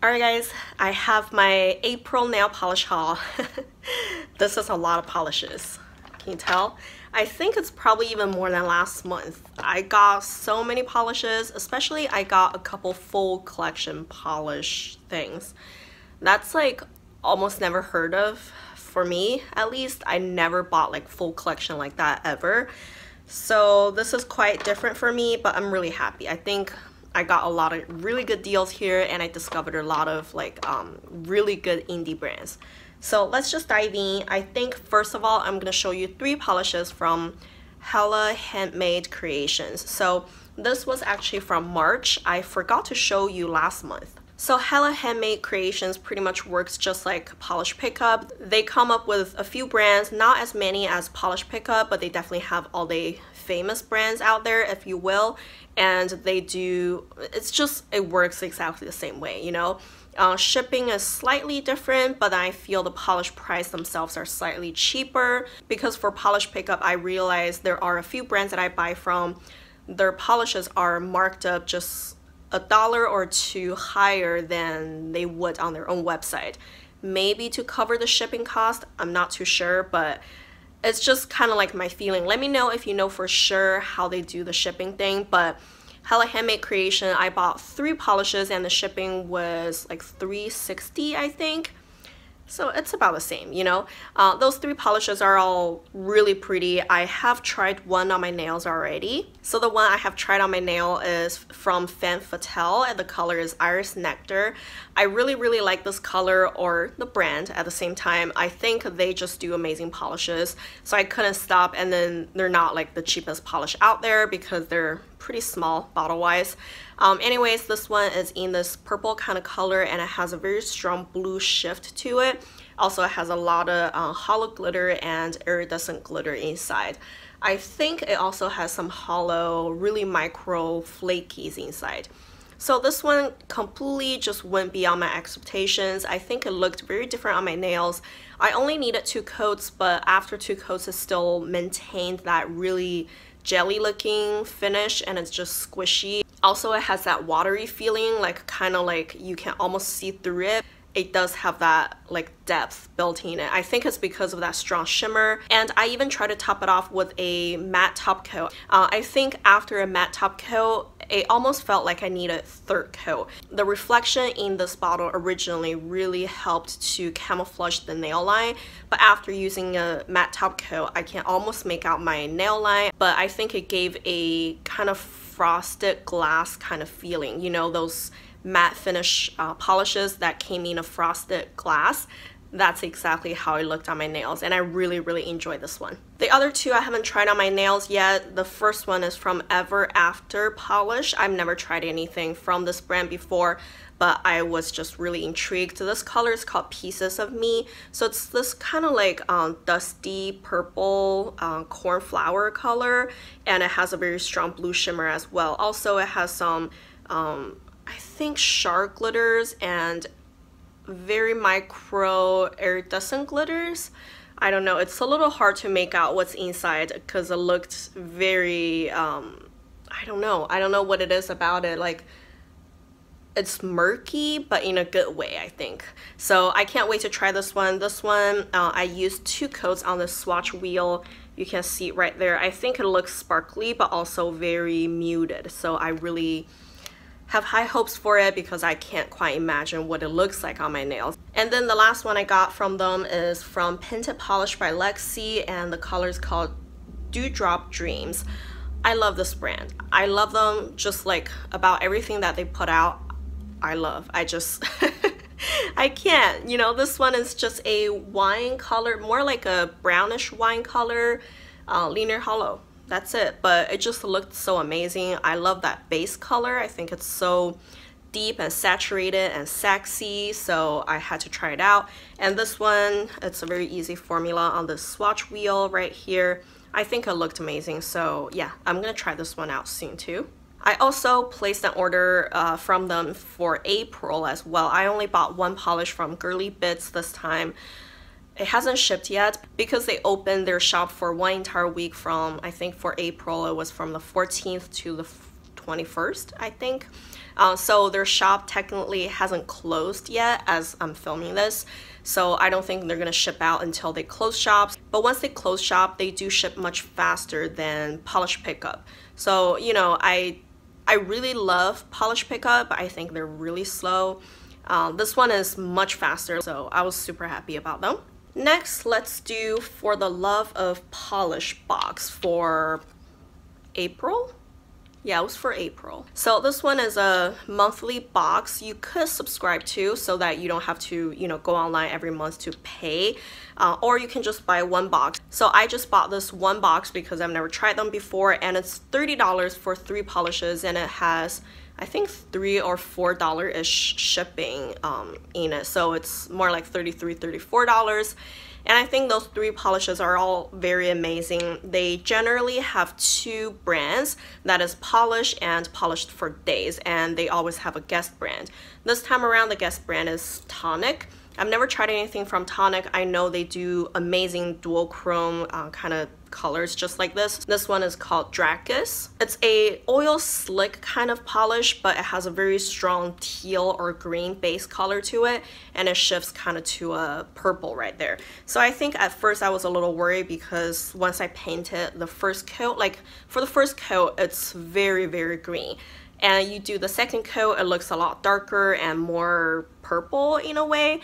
Alright guys, I have my April nail polish haul. This is a lot of polishes. Can you tell? I think it's probably even more than last month. I got so many polishes, especially I got a couple full collection polish things. That's like almost never heard of for me, at least. I never bought like full collection like that ever. So this is quite different for me, but I'm really happy. I think I got a lot of really good deals here, and I discovered a lot of like really good indie brands. So let's just dive in. I think first of all, I'm gonna show you 3 polishes from Hella Handmade Creations. So this was actually from March. I forgot to show you last month. So Hella Handmade Creations pretty much works just like Polish Pickup. They come up with a few brands, not as many as Polish Pickup, but they definitely have all the famous brands out there, if you will. And they do, it works exactly the same way, you know. Shipping is slightly different, but I feel the polish price themselves are slightly cheaper, because for Polish Pickup I realized there are a few brands that I buy from, their polishes are marked up just $1 or $2 higher than they would on their own website. Maybe to cover the shipping cost, I'm not too sure, but it's just kind of like my feeling. Let me know if you know for sure how they do the shipping thing. But Hella Handmade Creation, I bought 3 polishes and the shipping was like $3.60, I think. So it's about the same, you know. Those 3 polishes are all really pretty. I have tried one on my nails already. So the one I have tried on my nail is from Femme Fatale, and the color is Iris Nectar. I really like this color, or the brand at the same time. I think they just do amazing polishes, so I couldn't stop. And then they're not like the cheapest polish out there because they're pretty small bottle wise. Anyways, this one is in this purple kind of color, and it has a very strong blue shift to it. Also, it has a lot of hollow glitter and iridescent glitter inside. I think it also has some hollow, really micro flakies inside. So this one completely just went beyond my expectations. I think it looked very different on my nails. I only needed 2 coats, but after 2 coats it still maintained that really jelly looking finish, and it's just squishy. Also, it has that watery feeling, like kind of like you can almost see through it. It does have that like depth built in it. I think it's because of that strong shimmer. And I even tried to top it off with a matte top coat. I think after a matte top coat, it almost felt like I needed a 3rd coat. The reflection in this bottle originally really helped to camouflage the nail line, but after using a matte top coat, I can almost make out my nail line. But I think it gave a kind of frosted glass kind of feeling, you know, those matte finish polishes that came in a frosted glass. That's exactly how it looked on my nails, and I really enjoyed this one. The other 2 I haven't tried on my nails yet. The first one is from Ever After Polish. I've never tried anything from this brand before, but I was just really intrigued. This color is called Pieces of Me. So it's this kind of like dusty purple cornflower color, and it has a very strong blue shimmer as well. Also, it has some I think sharp glitters and very micro iridescent glitters. I don't know, it's a little hard to make out what's inside because it looked very I don't know what it is about it. Like, it's murky, but in a good way, I think. So I can't wait to try this one. I used 2 coats on the swatch wheel. You can see right there. I think it looks sparkly but also very muted, so I really have high hopes for it because I can't quite imagine what it looks like on my nails. And then the last one I got from them is from Painted Polish by Lexi, and the color is called Dewdrop Dreams. I love this brand. I love them just like about everything that they put out. I just I can't, you know. This one is just a wine color, more like a brownish wine color, linear hollow. That's it, but it just looked so amazing. I love that base color. I think it's so deep and saturated and sexy, so I had to try it out. And this one, it's a very easy formula on the swatch wheel right here. I think it looked amazing, so yeah, I'm gonna try this one out soon too. I also placed an order from them for April as well. I only bought 1 polish from Girly Bits this time. It hasn't shipped yet because they opened their shop for 1 entire week from, I think for April, it was from the 14th to the 21st, I think. So their shop technically hasn't closed yet as I'm filming this. So I don't think they're gonna ship out until they close shops. But once they close shop, they do ship much faster than Polish Pickup. So, you know, I really love Polish Pickup, but I think they're really slow. This one is much faster, so I was super happy about them. Next, let's do For the Love of Polish box for April. Yeah, it was for April. So this one is a monthly box you could subscribe to so that you don't have to, you know, go online every month to pay, or you can just buy one box. So I just bought this one box because I've never tried them before, and it's $30 for 3 polishes, and it has, I think, $3 or $4-ish shipping in it. So it's more like $33, $34. And I think those 3 polishes are all very amazing. They generally have 2 brands, that is Polish and Polished for Days, and they always have a guest brand. This time around, the guest brand is Tonic. I've never tried anything from Tonic. I know they do amazing dual chrome kind of colors just like this. This one is called Draccus. It's a oil slick kind of polish, but it has a very strong teal or green base color to it, and it shifts kind of to a purple right there. So I think at first I was a little worried because once I painted the first coat, like for the first coat, it's very, very green. And you do the second coat, it looks a lot darker and more purple in a way.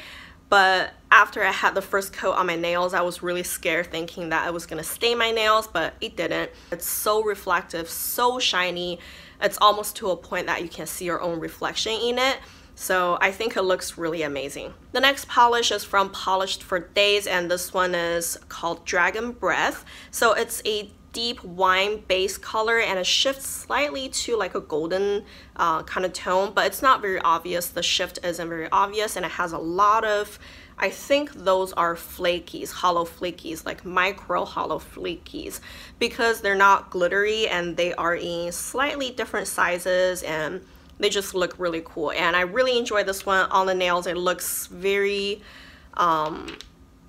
But after I had the first coat on my nails, I was really scared thinking that it was gonna stain my nails, but it didn't. It's so reflective, so shiny. It's almost to a point that you can see your own reflection in it. So I think it looks really amazing. The next polish is from Polished for Days, and this one is called Dragon Breath. So it's a deep wine base color, and it shifts slightly to like a golden kind of tone, but it's not very obvious. The shift isn't very obvious, and it has a lot of, I think those are flakies, hollow flakies, like micro hollow flakies, because they're not glittery and they are in slightly different sizes, and they just look really cool. And I really enjoy this one on the nails. It looks very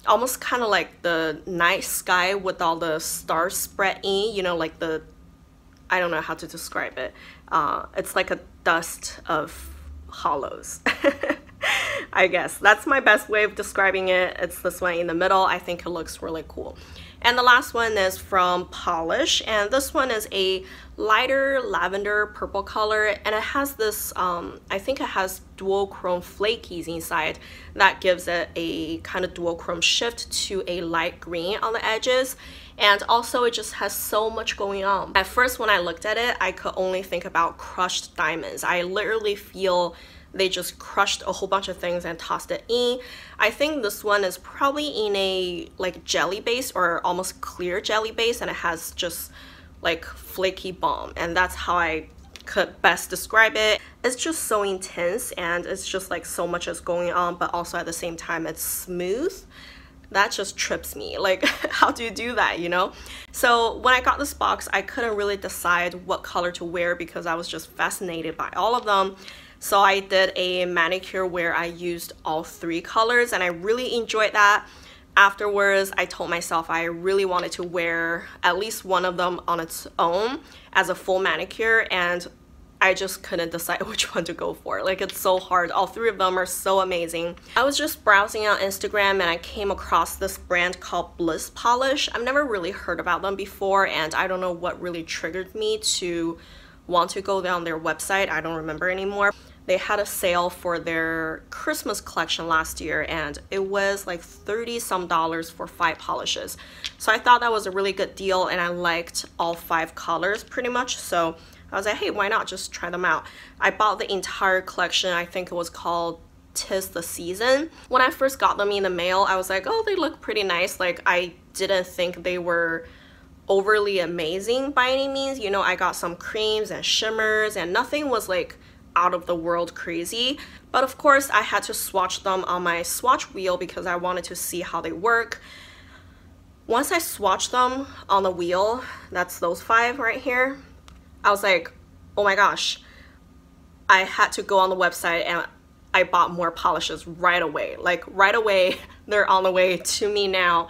almost kind of like the night sky with all the stars spread in, you know, like the, I don't know how to describe it. It's like a dust of hollows. I guess that's my best way of describing it. It's this one in the middle. I think it looks really cool. And the last one is from Pahlish, and this one is a lighter lavender purple color, and it has this, I think it has dual chrome flakies inside that gives it a kind of dual chrome shift to a light green on the edges. And also it just has so much going on. At first when I looked at it, I could only think about crushed diamonds. I literally feel they just crushed a whole bunch of things and tossed it in. I think this one is probably in a like jelly base or almost clear jelly base, and it has just like flaky balm, and that's how I could best describe it. It's just so intense, and it's just like so much is going on, but also at the same time it's smooth. That just trips me. Like, how do you do that, you know? So when I got this box, I couldn't really decide what color to wear because I was just fascinated by all of them. So I did a manicure where I used all 3 colors, and I really enjoyed that. Afterwards, I told myself I really wanted to wear at least one of them on its own as a full manicure, and I just couldn't decide which one to go for. Like, it's so hard. All 3 of them are so amazing. I was just browsing on Instagram and I came across this brand called Bliss Polish. I've never really heard about them before, and I don't know what really triggered me to want to go down their website. I don't remember anymore. They had a sale for their Christmas collection last year, and it was like $30-some for 5 polishes. So I thought that was a really good deal, and I liked all 5 colors pretty much. So I was like, hey, why not just try them out? I bought the entire collection. I think it was called 'Tis the Season. When I first got them in the mail, I was like, oh, they look pretty nice. Like, I didn't think they were overly amazing by any means. You know, I got some creams and shimmers, and nothing was like out of the world crazy, but of course I had to swatch them on my swatch wheel because I wanted to see how they work. Once I swatched them on the wheel, that's those 5 right here, I was like, oh my gosh, I had to go on the website and I bought more polishes right away. Like right away, they're on the way to me now,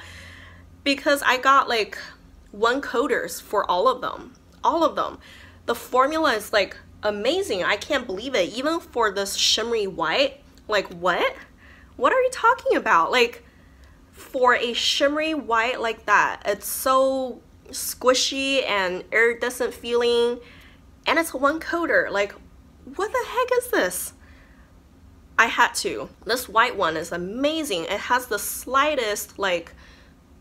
because I got like 1 coaters for all of them. The formula is like amazing. I can't believe it. Even for this shimmery white, like what? What are you talking about? Like for a shimmery white like that, it's so squishy and iridescent feeling, and it's a one coater. Like what the heck is this? I had to. This white one is amazing. It has the slightest like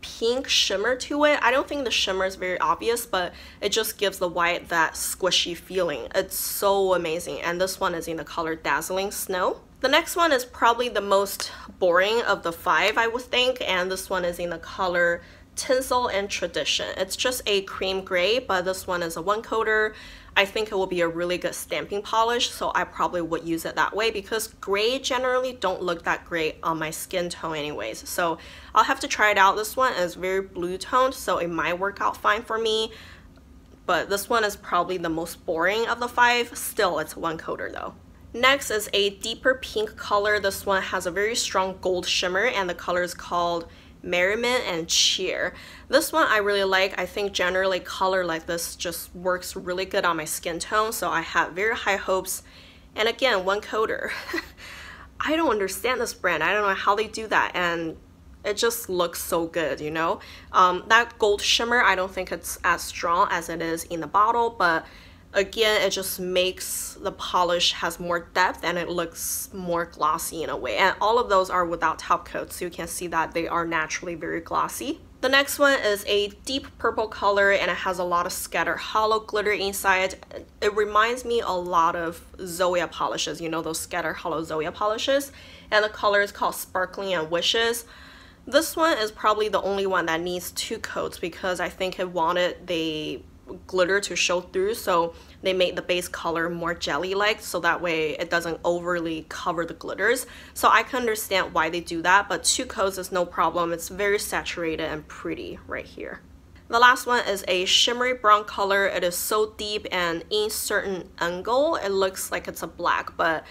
pink shimmer to it. I don't think the shimmer is very obvious, but it just gives the white that squishy feeling. It's so amazing. And this one is in the color Dazzling Snow. The next one is probably the most boring of the 5, I would think, and this one is in the color Tinsel and Tradition. It's just a cream gray, but this one is a one coater. I think it will be a really good stamping polish, so I probably would use it that way because gray generally don't look that great on my skin tone anyways. So I'll have to try it out. This one is very blue toned, so it might work out fine for me. But this one is probably the most boring of the 5. Still, it's a one coater though. Next is a deeper pink color. This one has a very strong gold shimmer, and the color is called Merriment and Cheer. This one I really like. I think generally color like this just works really good on my skin tone, so I have very high hopes. And again, one coater. I don't understand this brand. I don't know how they do that, and it just looks so good, you know? That gold shimmer, I don't think it's as strong as it is in the bottle, but again, it just makes the polish has more depth and it looks more glossy in a way. And all of those are without top coat, so you can see that they are naturally very glossy. The next one is a deep purple color, and it has a lot of scattered hollow glitter inside. It reminds me a lot of Zoya polishes, you know, those scattered hollow Zoya polishes. And the color is called Sparkling and Wishes. This one is probably the only one that needs 2 coats because I think it wanted the glitter to show through, so they made the base color more jelly-like, so that way it doesn't overly cover the glitters. So I can understand why they do that, but 2 coats is no problem. It's very saturated and pretty right here. The last one is a shimmery brown color. It is so deep, and in certain angle it looks like it's a black, but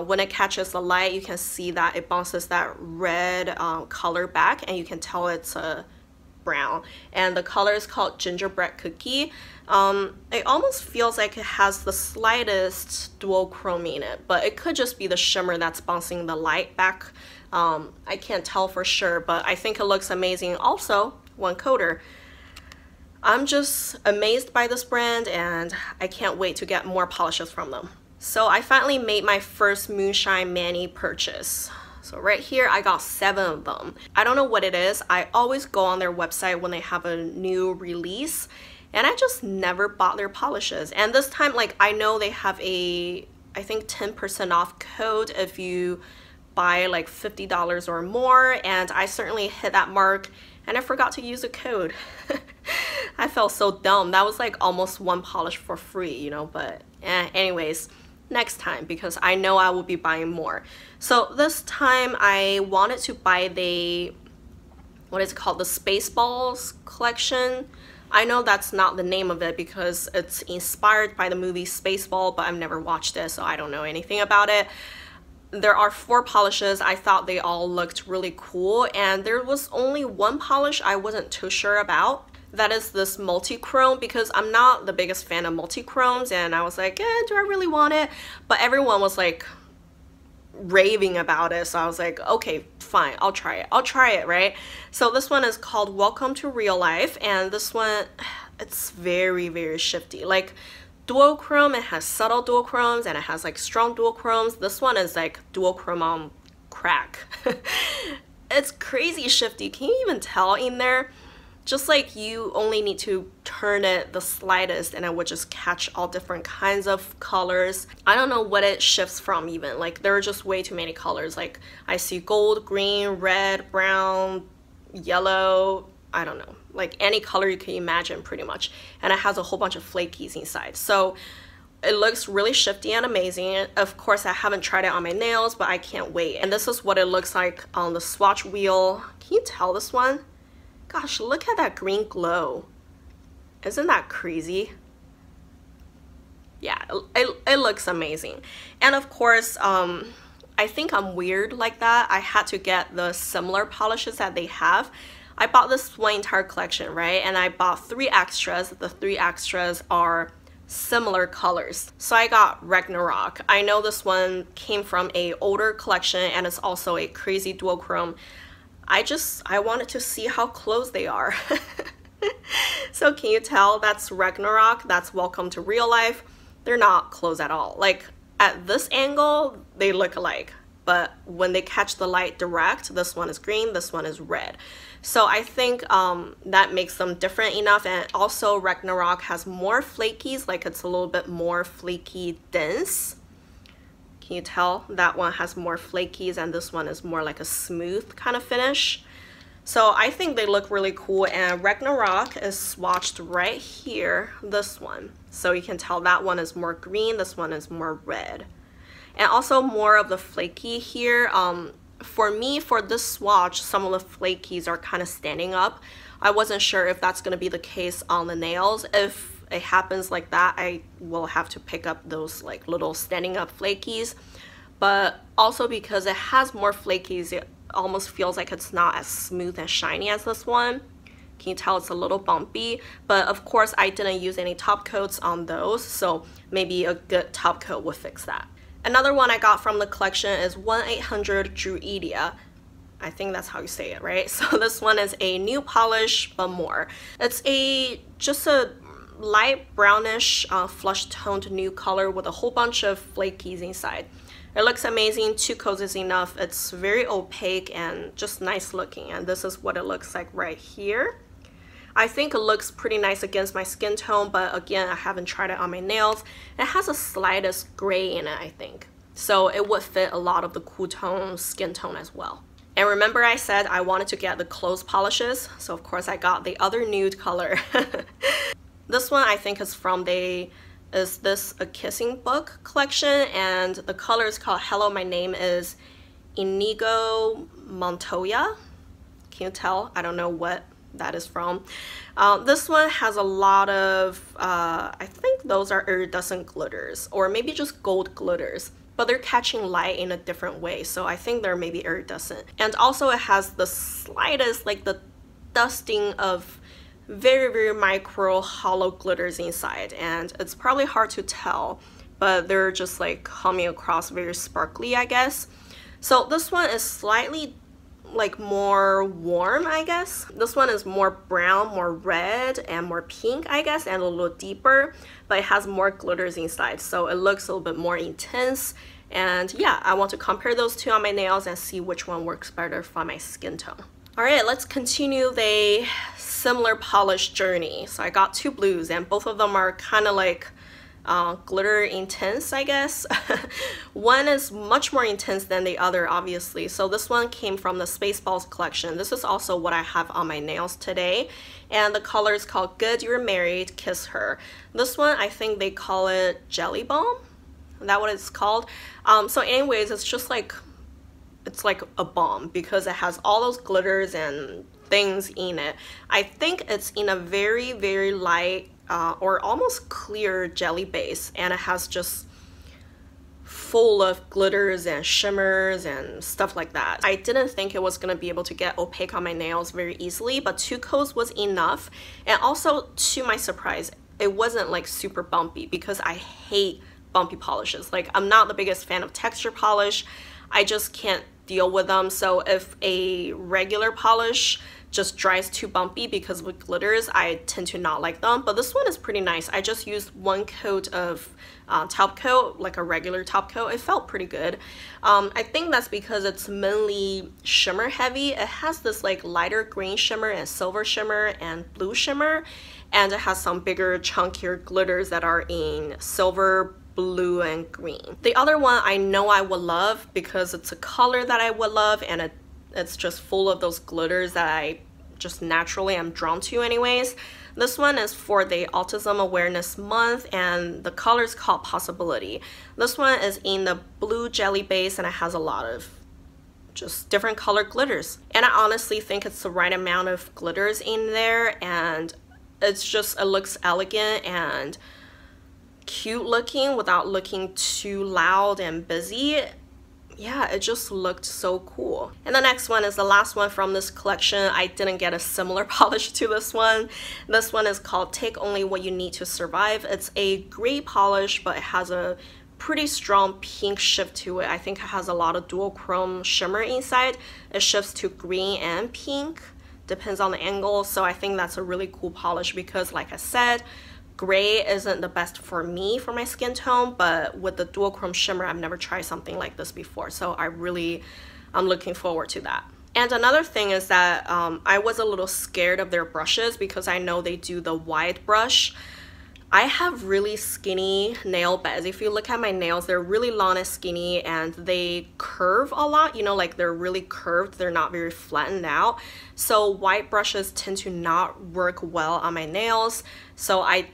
when it catches the light you can see that it bounces that red color back, and you can tell it's a brown. And the color is called Gingerbread Cookie. It almost feels like it has the slightest duochrome in it, but it could just be the shimmer that's bouncing the light back. I can't tell for sure, but I think it looks amazing. Also, one coater. I'm just amazed by this brand, and I can't wait to get more polishes from them. So I finally made my first Moonshine Mani purchase. So right here, I got 7 of them. I don't know what it is. I always go on their website when they have a new release, and I just never bought their polishes. And this time, like, I know they have a, I think 10% off code if you buy like $50 or more, and I certainly hit that mark, and I forgot to use a code. I felt so dumb. That was like almost 1 polish for free, you know, but anyways. Next time, because I know I will be buying more. So this time I wanted to buy the, what is it called, the Spaceballs Collection. I know that's not the name of it because it's inspired by the movie Spaceball, but I've never watched it, so I don't know anything about it. There are 4 polishes. I thought they all looked really cool, and there was only 1 polish I wasn't too sure about. That is this multi-chrome, because I'm not the biggest fan of multi-chromes, and I was like, do I really want it? But everyone was like raving about it, so I was like, okay, fine, I'll try it, right? So this one is called Welcome to Real Life, and this one, it's very, very shifty. Like duochrome, it has subtle duochromes, and it has like strong duochromes. This one is like duochrome on crack. It's crazy shifty. Can you even tell in there? Just like you only need to turn it the slightest and it would just catch all different kinds of colors. I don't know what it shifts from even. Like there are just way too many colors. Like I see gold, green, red, brown, yellow, I don't know. Like any color you can imagine pretty much. And it has a whole bunch of flakies inside. So it looks really shifty and amazing. Of course, I haven't tried it on my nails, but I can't wait. And this is what it looks like on the swatch wheel. Can you tell this one? Gosh, look at that green glow. Isn't that crazy? Yeah, it looks amazing. And of course, I think I'm weird like that. I had to get the similar polishes that they have. I bought this one entire collection, right? And I bought 3 extras. The 3 extras are similar colors. So I got Ragnarok. I know this one came from a older collection and it's also a crazy duochrome. I wanted to see how close they are. So can you tell that's Ragnarok, that's Welcome to Real Life? They're not close at all. Like at this angle, they look alike, but when they catch the light direct, this one is green, this one is red. So I think that makes them different enough. And also Ragnarok has more flakies, like it's a little bit more flaky dense. Can you tell? That one has more flakies and this one is more like a smooth kind of finish. So I think they look really cool, and Ragnarok is swatched right here, this one. So you can tell that one is more green, this one is more red. And also more of the flaky here. For me, for this swatch, some of the flakies are kind of standing up. I wasn't sure if that's going to be the case on the nails. If it happens like that, I will have to pick up those like little standing up flakies. But also because it has more flakies, it almost feels like it's not as smooth and shiny as this one. Can you tell it's a little bumpy? But of course, I didn't use any top coats on those, so maybe a good top coat would fix that. Another one I got from the collection is 1-800 Druidia. I think that's how you say it, right? So this one is a new polish, but more. It's just a light brownish flush toned new color with a whole bunch of flakies inside. It looks amazing, 2 coats is enough. It's very opaque and just nice looking, and this is what it looks like right here. I think it looks pretty nice against my skin tone, but again, I haven't tried it on my nails. It has a slightest gray in it, I think. So it would fit a lot of the cool tone skin tone as well. And remember I said I wanted to get the close polishes, so of course I got the other nude color. This one I think is from Is This a Kissing Book collection, and the color is called Hello, My Name is Inigo Montoya. Can you tell? I don't know what that is from. This one has a lot of, I think those are iridescent glitters, or maybe just gold glitters, but they're catching light in a different way, so I think they're maybe iridescent. And also it has the slightest, like the dusting of very, very micro hollow glitters inside, and it's probably hard to tell, but they're just like coming across very sparkly, I guess. So this one is slightly like more warm, I guess. This one is more brown, more red, and more pink, I guess, and a little deeper, but it has more glitters inside, so it looks a little bit more intense. And yeah, I want to compare those two on my nails and see which one works better for my skin tone. All right, let's continue the similar polish journey. So I got 2 blues, and both of them are kind of like glitter intense, I guess. One is much more intense than the other, obviously. So this one came from the Spaceballs collection. This is also what I have on my nails today, and the color is called Good You're Married, Kiss Her. This one, I think they call it Jelly Bomb. Is that what it's called? So anyways, it's just like, it's like a bomb because it has all those glitters and things in it. I think it's in a very, very light or almost clear jelly base, and it has just full of glitters and shimmers and stuff like that. I didn't think it was going to be able to get opaque on my nails very easily, but 2 coats was enough. And also, to my surprise, it wasn't like super bumpy, because I hate bumpy polishes. Like, I'm not the biggest fan of texture polish. I just can't deal with them. So if a regular polish just dries too bumpy because with glitters, I tend to not like them. But this one is pretty nice. I just used 1 coat of top coat, like a regular top coat. It felt pretty good. I think that's because it's mainly shimmer heavy. It has this like lighter green shimmer and silver shimmer and blue shimmer, and it has some bigger chunkier glitters that are in silver, blue, and green. The other one I know I would love because it's a color that I would love, and it's just full of those glitters that I just naturally am drawn to anyways. This one is for the Autism Awareness Month, and the color is called Possibility. This one is in the blue jelly base, and it has a lot of just different color glitters. And I honestly think it's the right amount of glitters in there, and it's just, it looks elegant and cute looking without looking too loud and busy. yeah, it just looked so cool. And the next one is the last one from this collection. I didn't get a similar polish to this one. This one is called Take Only What You Need to Survive. It's a gray polish, but it has a pretty strong pink shift to it. I think it has a lot of dual chrome shimmer inside. It shifts to green and pink, depends on the angle. So I think that's a really cool polish because, like I said, gray isn't the best for me for my skin tone, but with the dual chrome shimmer, I've never tried something like this before. So I'm looking forward to that. And another thing is that I was a little scared of their brushes because I know they do the wide brush. I have really skinny nail beds. If you look at my nails, they're really long and skinny and they curve a lot, you know, like they're really curved. They're not very flattened out. So wide brushes tend to not work well on my nails. So I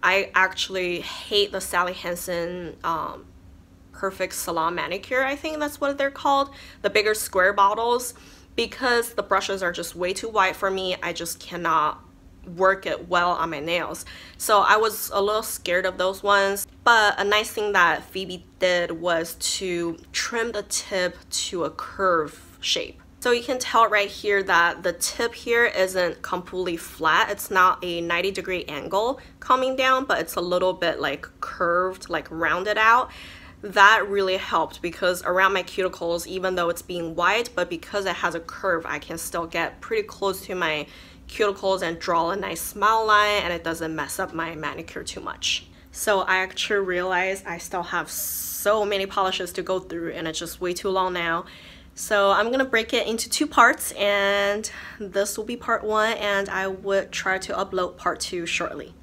actually hate the Sally Hansen Perfect Salon Manicure, I think that's what they're called, the bigger square bottles, because the brushes are just way too wide for me. I just cannot work it well on my nails. So I was a little scared of those ones, but a nice thing that Phoebe did was to trim the tip to a curve shape. So you can tell right here that the tip here isn't completely flat. It's not a 90-degree angle coming down, but it's a little bit like curved, like rounded out. That really helped because around my cuticles, even though it's being wide, but because it has a curve, I can still get pretty close to my cuticles and draw a nice smile line, and it doesn't mess up my manicure too much. So I actually realized I still have so many polishes to go through and it's just way too long now. So I'm gonna break it into 2 parts, and this will be part 1, and I would try to upload part 2 shortly.